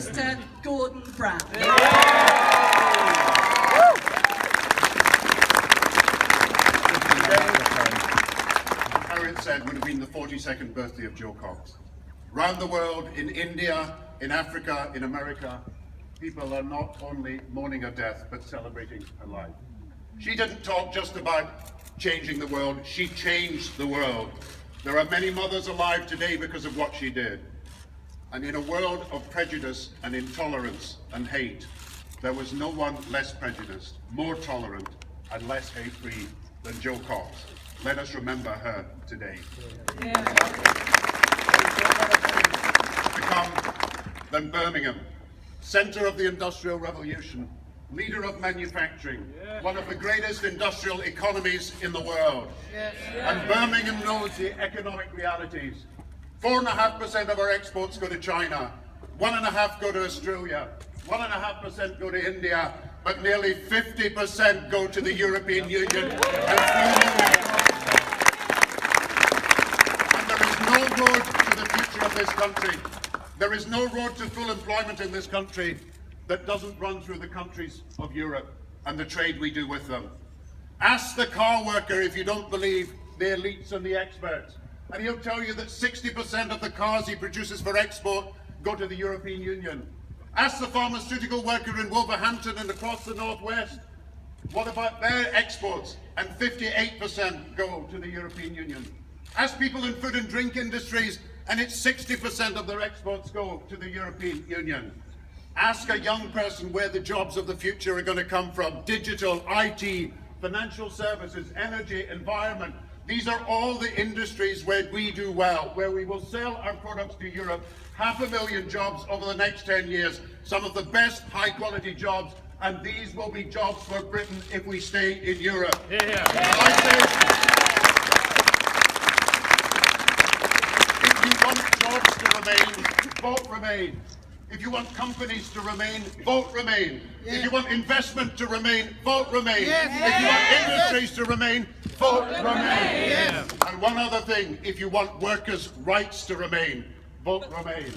Mr. Gordon Brown. Harriet said would have been the 42nd birthday of Jo Cox. Round the world, in India, in Africa, in America, people are not only mourning her death, but celebrating her life. She didn't talk just about changing the world, she changed the world. There are many mothers alive today because of what she did. And in a world of prejudice and intolerance and hate, there was no one less prejudiced, more tolerant, and less hate-free than Jo Cox. Let us remember her today. To come than Birmingham, centre of the Industrial Revolution, leader of manufacturing, one of the greatest industrial economies in the world. And Birmingham knows the economic realities. 4.5% of our exports go to China, 1.5% go to Australia, 1.5% go to India, but nearly 50% go to the European Union. And there is no road to the future of this country. There is no road to full employment in this country that doesn't run through the countries of Europe and the trade we do with them. Ask the car worker if you don't believe the elites and the experts, and he'll tell you that 60% of the cars he produces for export go to the European Union. Ask the pharmaceutical worker in Wolverhampton and across the northwest, what about their exports? And 58% go to the European Union. Ask people in food and drink industries, and it's 60% of their exports go to the European Union. Ask a young person where the jobs of the future are going to come from. Digital, IT, financial services, energy, environment. These are all the industries where we do well, where we will sell our products to Europe. 500,000 jobs over the next 10 years. Some of the best high-quality jobs, and these will be jobs for Britain if we stay in Europe. I say, if you want jobs to remain, vote Remain. If you want companies to remain, vote Remain. If you want investment to remain, vote Remain. If you want industries to remain, vote Remain. And one other thing, if you want workers' rights to remain, vote Remain.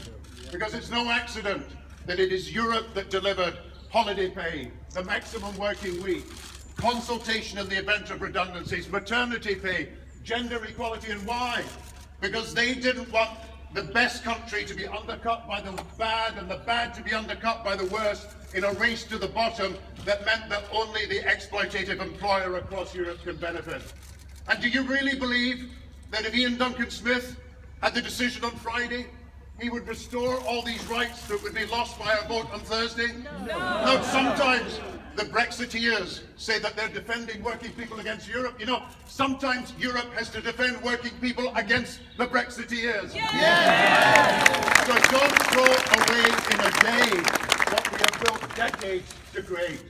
Because it's no accident that it is Europe that delivered holiday pay, the maximum working week, consultation in the event of redundancies, maternity pay, gender equality. And why? Because they didn't want the best country to be undercut by the bad and the bad to be undercut by the worst in a race to the bottom that meant that only the exploitative employer across Europe can benefit. And do you really believe that if Ian Duncan Smith had the decision on Friday, he would restore all these rights that would be lost by a vote on Thursday? No, sometimes the Brexiteers say that they're defending working people against Europe. You know, sometimes Europe has to defend working people against the Brexiteers. So don't throw away in a day what we have built decades to create.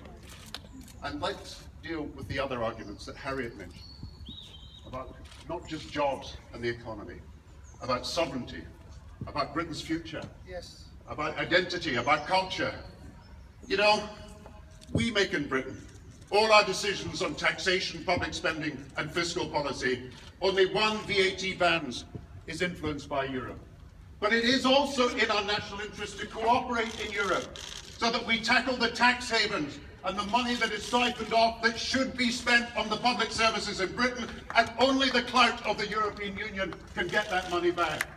And let's deal with the other arguments that Harriet mentioned about not just jobs and the economy, about sovereignty, about Britain's future, about identity, about culture. You know, we make in Britain all our decisions on taxation, public spending and fiscal policy. Only one VAT bans is influenced by Europe. But it is also in our national interest to cooperate in Europe so that we tackle the tax havens and the money that is siphoned off that should be spent on the public services in Britain, and only the clout of the European Union can get that money back.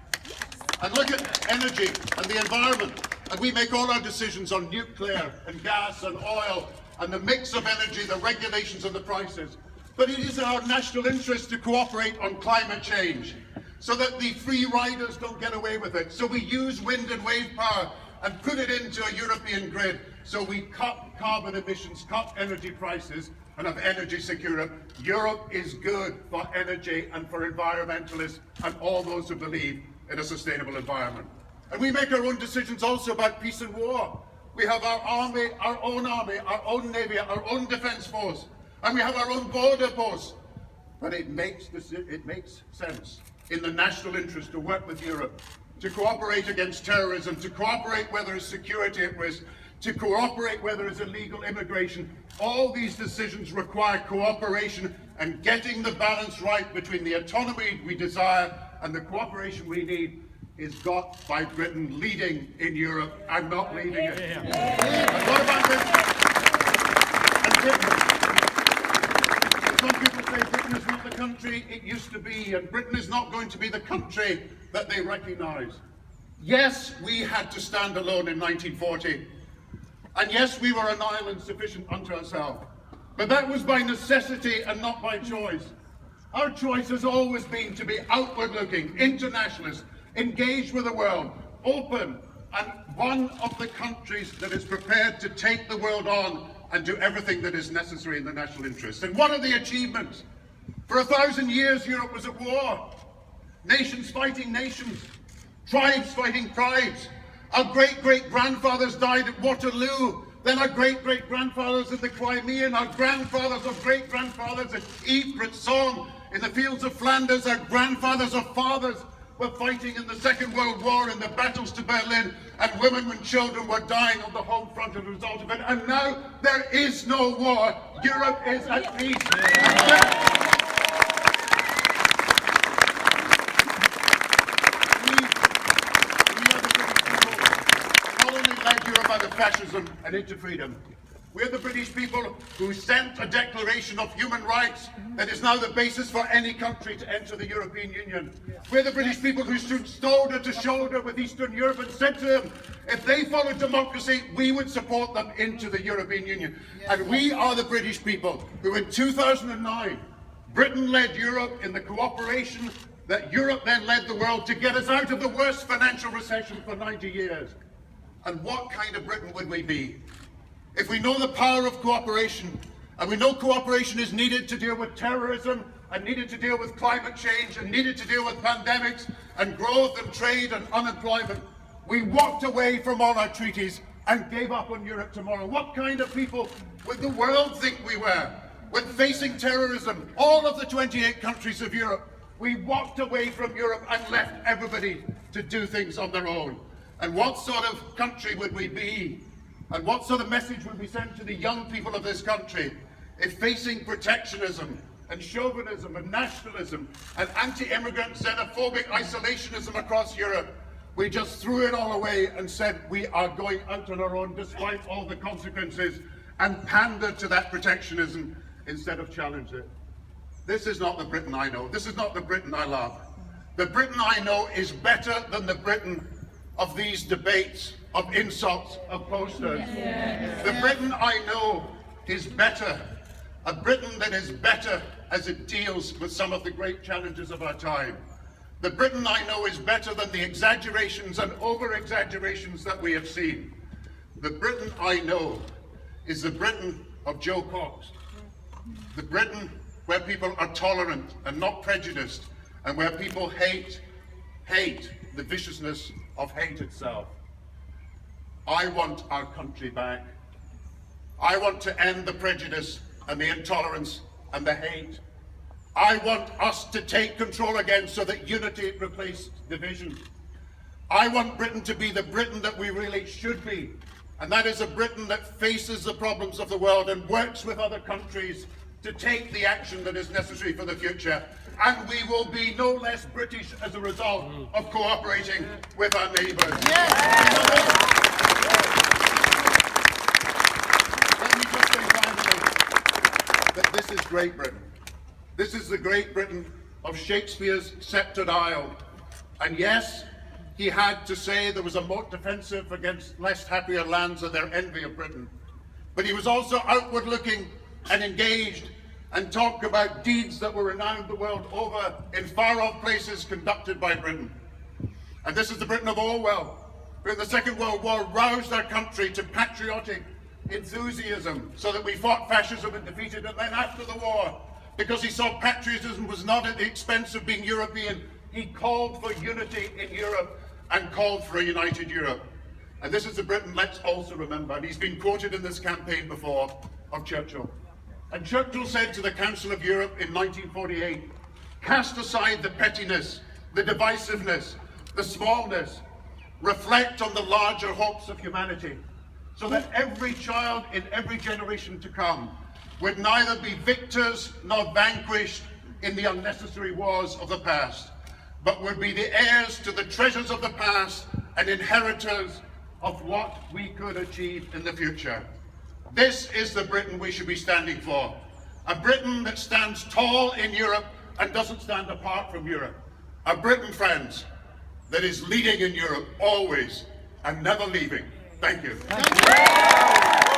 And look at energy and the environment, and we make all our decisions on nuclear and gas and oil and the mix of energy, the regulations and the prices. But it is in our national interest to cooperate on climate change so that the free riders don't get away with it. So we use wind and wave power and put it into a European grid so we cut carbon emissions, cut energy prices and have energy security. Europe is good for energy and for environmentalists and all those who believe in a sustainable environment. And we make our own decisions also about peace and war. We have our army, our own navy, our own defence force, and we have our own border posts. But it makes sense in the national interest to work with Europe, to cooperate against terrorism, to cooperate where there is security at risk, to cooperate where there is illegal immigration. All these decisions require cooperation and getting the balance right between the autonomy we desire and the cooperation we need is got by Britain leading in Europe and not leading it. And what about Britain? And Britain. Some people say Britain is not the country it used to be, and Britain is not going to be the country that they recognise. Yes, we had to stand alone in 1940. And yes, we were an island sufficient unto ourselves. But that was by necessity and not by choice. Our choice has always been to be outward-looking, internationalist, engaged with the world, open, and one of the countries that is prepared to take the world on and do everything that is necessary in the national interest. And what are the achievements? For 1,000 years, Europe was at war. Nations fighting nations, tribes fighting tribes. Our great-great-grandfathers died at Waterloo. Then our great-great-grandfathers at the Crimea, and our grandfathers of great-grandfathers at Ypres, at Somme, in the fields of Flanders. Our grandfathers of fathers were fighting in the Second World War, in the battles to Berlin, and women and children were dying on the home front as a result of it. And now there is no war. Europe is at peace. Fascism and into freedom. We're the British people who sent a declaration of human rights that is now the basis for any country to enter the European Union. We're the British people who stood shoulder to shoulder with Eastern Europe and said to them, if they followed democracy, we would support them into the European Union. And we are the British people who in 2009, Britain led Europe in the cooperation that Europe then led the world to get us out of the worst financial recession for 90 years. And what kind of Britain would we be? If we know the power of cooperation, and we know cooperation is needed to deal with terrorism, and needed to deal with climate change, and needed to deal with pandemics, and growth, and trade, and unemployment, we walked away from all our treaties and gave up on Europe tomorrow. What kind of people would the world think we were? When facing terrorism, all of the 28 countries of Europe, we walked away from Europe and left everybody to do things on their own. And what sort of country would we be? And what sort of message would we send to the young people of this country if facing protectionism and chauvinism and nationalism and anti-immigrant xenophobic isolationism across Europe, we just threw it all away and said we are going out on our own despite all the consequences and pandered to that protectionism instead of challenge it? This is not the Britain I know. This is not the Britain I love. The Britain I know is better than the Britain of these debates, of insults, of posters. The Britain I know is better, a Britain that is better as it deals with some of the great challenges of our time. The Britain I know is better than the exaggerations and over-exaggerations that we have seen. The Britain I know is the Britain of Joe Cox. The Britain where people are tolerant and not prejudiced, and where people hate the viciousness of hate itself. I want our country back. I want to end the prejudice and the intolerance and the hate. I want us to take control again so that unity replaces division. I want Britain to be the Britain that we really should be, and that is a Britain that faces the problems of the world and works with other countries to take the action that is necessary for the future. And we will be no less British as a result of cooperating with our neighbours. Let me just say finally that this is Great Britain. This is the Great Britain of Shakespeare's sceptred isle. And yes, he had to say there was a moat defensive against less happier lands and their envy of Britain. But he was also outward looking and engaged, and talk about deeds that were renowned the world over in far-off places conducted by Britain. And this is the Britain of Orwell, who in the Second World War roused our country to patriotic enthusiasm so that we fought fascism and defeated it. Then after the war, because he saw patriotism was not at the expense of being European, he called for unity in Europe and called for a united Europe. And this is the Britain, let's also remember, and he's been quoted in this campaign before, of Churchill. And Churchill said to the Council of Europe in 1948, cast aside the pettiness, the divisiveness, the smallness, reflect on the larger hopes of humanity, so that every child in every generation to come would neither be victors nor vanquished in the unnecessary wars of the past. but would be the heirs to the treasures of the past and inheritors of what we could achieve in the future. This is the Britain we should be standing for. A Britain that stands tall in Europe and doesn't stand apart from Europe. A Britain, friends, that is leading in Europe always and never leaving. Thank you.